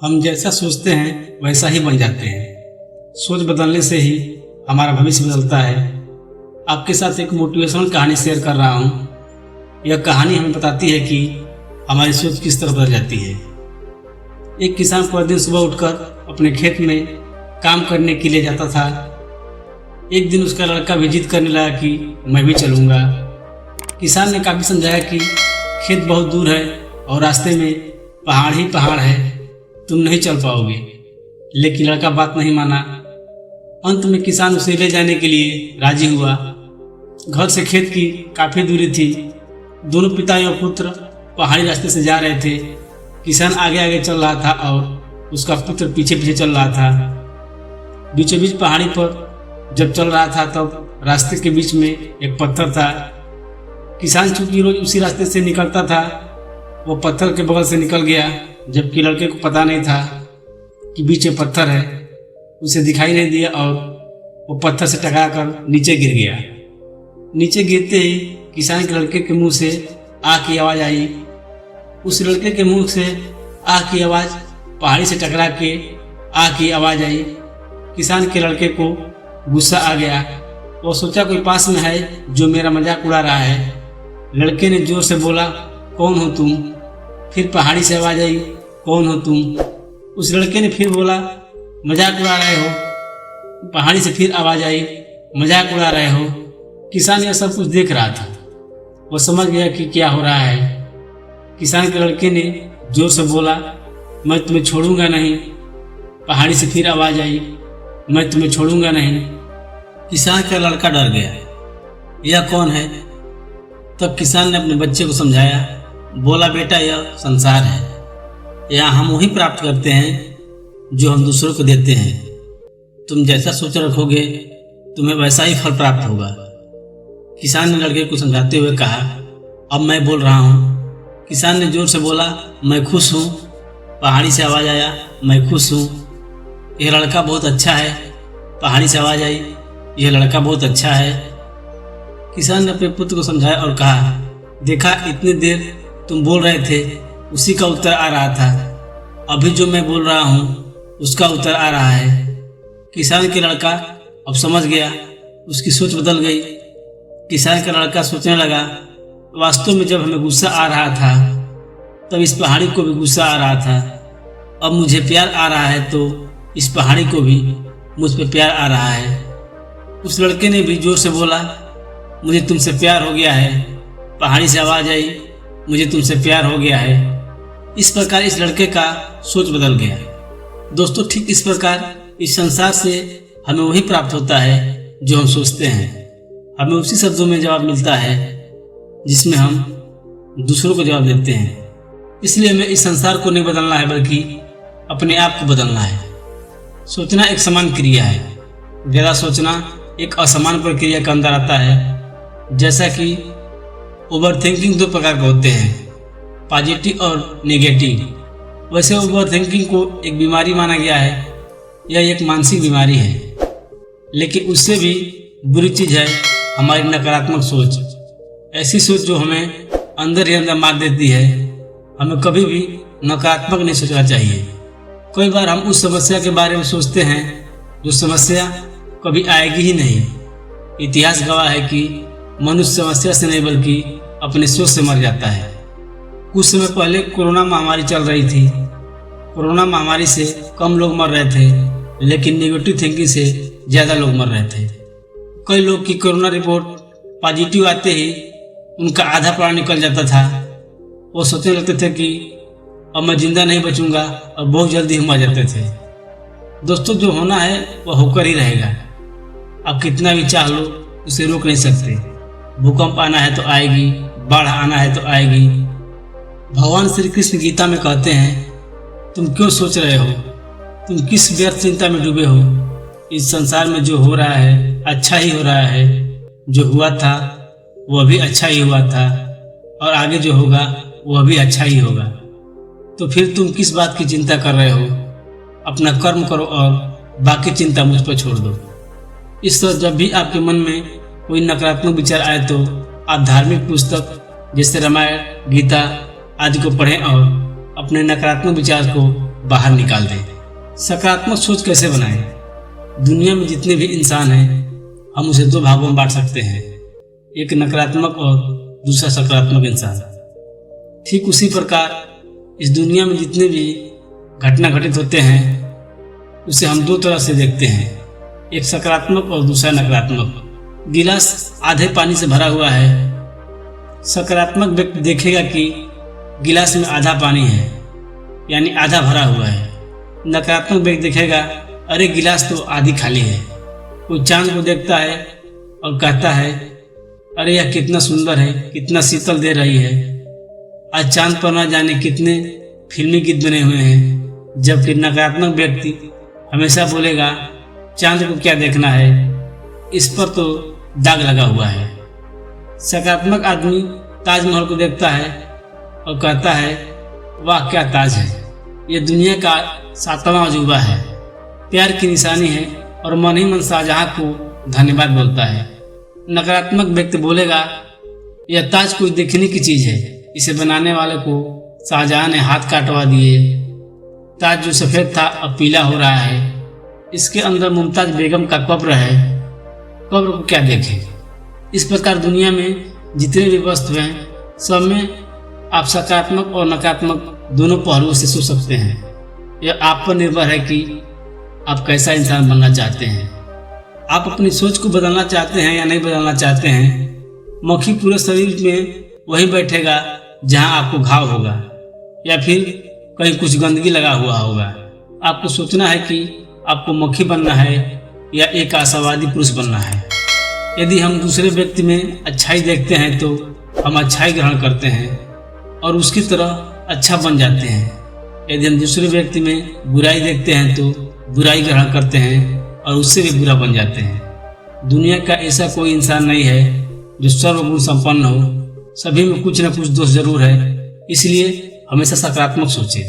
हम जैसा सोचते हैं वैसा ही बन जाते हैं। सोच बदलने से ही हमारा भविष्य बदलता है। आपके साथ एक मोटिवेशनल कहानी शेयर कर रहा हूँ। यह कहानी हमें बताती है कि हमारी सोच किस तरह बदल जाती है। एक किसान प्रतिदिन सुबह उठकर अपने खेत में काम करने के लिए जाता था। एक दिन उसका लड़का भी जिद करने लगा कि मैं भी चलूँगा। किसान ने काफ़ी समझाया कि खेत बहुत दूर है और रास्ते में पहाड़ ही पहाड़ है, तुम नहीं चल पाओगे। लेकिन लड़का बात नहीं माना। अंत में किसान उसे ले जाने के लिए राजी हुआ। घर से खेत की काफ़ी दूरी थी। दोनों पिता और पुत्र पहाड़ी रास्ते से जा रहे थे। किसान आगे आगे चल रहा था और उसका पुत्र पीछे पीछे चल रहा था। बीचों बीच पहाड़ी पर जब चल रहा था तब रास्ते के बीच में एक पत्थर था। किसान चूंकि रोज उसी रास्ते से निकलता था, वो पत्थर के बगल से निकल गया, जबकि लड़के को पता नहीं था कि बीच में पत्थर है। उसे दिखाई नहीं दिया और वो पत्थर से टकरा कर नीचे गिर गया। नीचे गिरते ही किसान के लड़के के मुंह से आह की आवाज़ आई। उस लड़के के मुंह से आह की आवाज़ पहाड़ी से टकरा के आह की आवाज़ आई। किसान के लड़के को गुस्सा आ गया। वो सोचा कोई पास में है जो मेरा मजाक उड़ा रहा है। लड़के ने जोर से बोला, कौन हो तुम? फिर पहाड़ी से आवाज़ आई, कौन हो तुम? उस लड़के ने फिर बोला, मजाक उड़ा रहे हो। पहाड़ी से फिर आवाज़ आई, मजाक उड़ा रहे हो। किसान यह सब कुछ देख रहा था। वो समझ गया कि क्या हो रहा है। किसान के लड़के ने जोर से बोला, मैं तुम्हें छोड़ूंगा नहीं। पहाड़ी से फिर आवाज़ आई, मैं तुम्हें छोड़ूंगा नहीं। किसान का लड़का डर गया। यह कौन है? तब किसान ने अपने बच्चे को समझाया, बोला, बेटा यह संसार है। यहाँ हम वही प्राप्त करते हैं जो हम दूसरों को देते हैं। तुम जैसा सोच रखोगे तुम्हें वैसा ही फल प्राप्त होगा। किसान ने लड़के को समझाते हुए कहा, अब मैं बोल रहा हूँ। किसान ने जोर से बोला, मैं खुश हूँ। पहाड़ी से आवाज़ आया, मैं खुश हूँ। यह लड़का बहुत अच्छा है। पहाड़ी से आवाज़ आई, यह लड़का बहुत अच्छा है। किसान ने अपने पुत्र को समझाया और कहा, देखा इतनी देर तुम बोल रहे थे उसी का उत्तर आ रहा था। अभी जो मैं बोल रहा हूँ उसका उत्तर आ रहा है। किसान के लड़का अब समझ गया, उसकी सोच बदल गई। किसान का लड़का सोचने लगा, वास्तव में जब हमें गुस्सा आ रहा था तब इस पहाड़ी को भी गुस्सा आ रहा था। अब मुझे प्यार आ रहा है तो इस पहाड़ी को भी मुझ पर प्यार आ रहा है। उस लड़के ने भी जोर से बोला, मुझे तुमसे प्यार हो गया है। पहाड़ी से आवाज़ आई, मुझे तुमसे प्यार हो गया है। इस प्रकार इस लड़के का सोच बदल गया। दोस्तों, ठीक इस प्रकार इस संसार से हमें वही प्राप्त होता है जो हम सोचते हैं। हमें उसी शब्दों में जवाब मिलता है जिसमें हम दूसरों को जवाब देते हैं। इसलिए हमें इस संसार को नहीं बदलना है बल्कि अपने आप को बदलना है। सोचना एक समान क्रिया है। ज़्यादा सोचना एक असमान प्रक्रिया के अंदर आता है। जैसा कि ओवर थिंकिंग दो प्रकार के होते हैं, पॉजिटिव और नेगेटिव। वैसे ओवर थिंकिंग को एक बीमारी माना गया है। यह एक मानसिक बीमारी है। लेकिन उससे भी बुरी चीज़ है हमारी नकारात्मक सोच। ऐसी सोच जो हमें अंदर ही अंदर मार देती है। हमें कभी भी नकारात्मक नहीं सोचना चाहिए। कई बार हम उस समस्या के बारे में सोचते हैं जो समस्या कभी आएगी ही नहीं। इतिहास गवाह है कि मनुष्य समस्या से नहीं बल्कि अपने सोच से मर जाता है। कुछ समय पहले कोरोना महामारी चल रही थी। कोरोना महामारी से कम लोग मर रहे थे, लेकिन नेगेटिव थिंकिंग से ज़्यादा लोग मर रहे थे। कई लोग की कोरोना रिपोर्ट पॉजिटिव आते ही उनका आधा प्राण निकल जाता था। वो सोचने लगते थे कि अब मैं जिंदा नहीं बचूंगा और बहुत जल्दी हम मर जाते थे। दोस्तों, जो होना है वह होकर ही रहेगा। आप कितना भी चाह लो उसे रोक नहीं सकते। भूकंप आना है तो आएगी, बाढ़ आना है तो आएगी। भगवान श्री कृष्ण गीता में कहते हैं, तुम क्यों सोच रहे हो? तुम किस व्यर्थ चिंता में डूबे हो? इस संसार में जो हो रहा है अच्छा ही हो रहा है। जो हुआ था वह भी अच्छा ही हुआ था और आगे जो होगा वह भी अच्छा ही होगा। तो फिर तुम किस बात की चिंता कर रहे हो? अपना कर्म करो और बाकी चिंता मुझ पर छोड़ दो। इस तरह जब भी आपके मन में कोई नकारात्मक विचार आए तो आप धार्मिक पुस्तक जैसे रामायण, गीता आदि को पढ़ें और अपने नकारात्मक विचार को बाहर निकाल दे। सकारात्मक सोच कैसे बनाएं? दुनिया में जितने भी इंसान हैं हम उसे दो भागों में बांट सकते हैं, एक नकारात्मक और दूसरा सकारात्मक इंसान। ठीक उसी प्रकार इस दुनिया में जितने भी घटना घटित होते हैं उसे हम दो तरह से देखते हैं, एक सकारात्मक और दूसरा नकारात्मक। गिलास आधे पानी से भरा हुआ है, सकारात्मक व्यक्ति देखेगा कि गिलास में आधा पानी है यानी आधा भरा हुआ है। नकारात्मक व्यक्ति देखेगा अरे गिलास तो आधी खाली है। वो चांद को देखता है और कहता है अरे यह कितना सुंदर है, कितना शीतल दे रही है, आज चांद पर न जाने कितने फिल्मी गीत बने हुए हैं। जबकि नकारात्मक व्यक्ति हमेशा बोलेगा चांद को क्या देखना है, इस पर तो दाग लगा हुआ है। सकारात्मक आदमी ताजमहल को देखता है और कहता है वाह क्या ताज है, ये दुनिया का 7वां अजूबा है, प्यार की निशानी है, और मन ही मन शाहजहां को धन्यवाद बोलता है। नकारात्मक व्यक्ति बोलेगा यह ताज कोई देखने की चीज है, इसे बनाने वाले को शाहजहां ने हाथ काटवा दिए। ताज जो सफेद था अब पीला हो रहा है, इसके अंदर मुमताज बेगम का कब्र है, कब्र को क्या देखे। इस प्रकार दुनिया में जितने भी वस्तु हैं सब में आप सकारात्मक और नकारात्मक दोनों पहलुओं से सोच सकते हैं। यह आप पर निर्भर है कि आप कैसा इंसान बनना चाहते हैं। आप अपनी सोच को बदलना चाहते हैं या नहीं बदलना चाहते हैं। मक्खी पूरे शरीर में वही बैठेगा जहां आपको घाव होगा या फिर कहीं कुछ गंदगी लगा हुआ होगा। आपको सोचना है कि आपको मक्खी बनना है या एक आशावादी पुरुष बनना है। यदि हम दूसरे व्यक्ति में अच्छाई देखते हैं तो हम अच्छाई ग्रहण करते हैं और उसकी तरह अच्छा बन जाते हैं। यदि हम दूसरे व्यक्ति में बुराई देखते हैं तो बुराई ग्रहण करते हैं और उससे भी बुरा बन जाते हैं। दुनिया का ऐसा कोई इंसान नहीं है जो सर्वगुण संपन्न हो, सभी में कुछ न कुछ दोष जरूर है। इसलिए हमेशा सकारात्मक सोचें।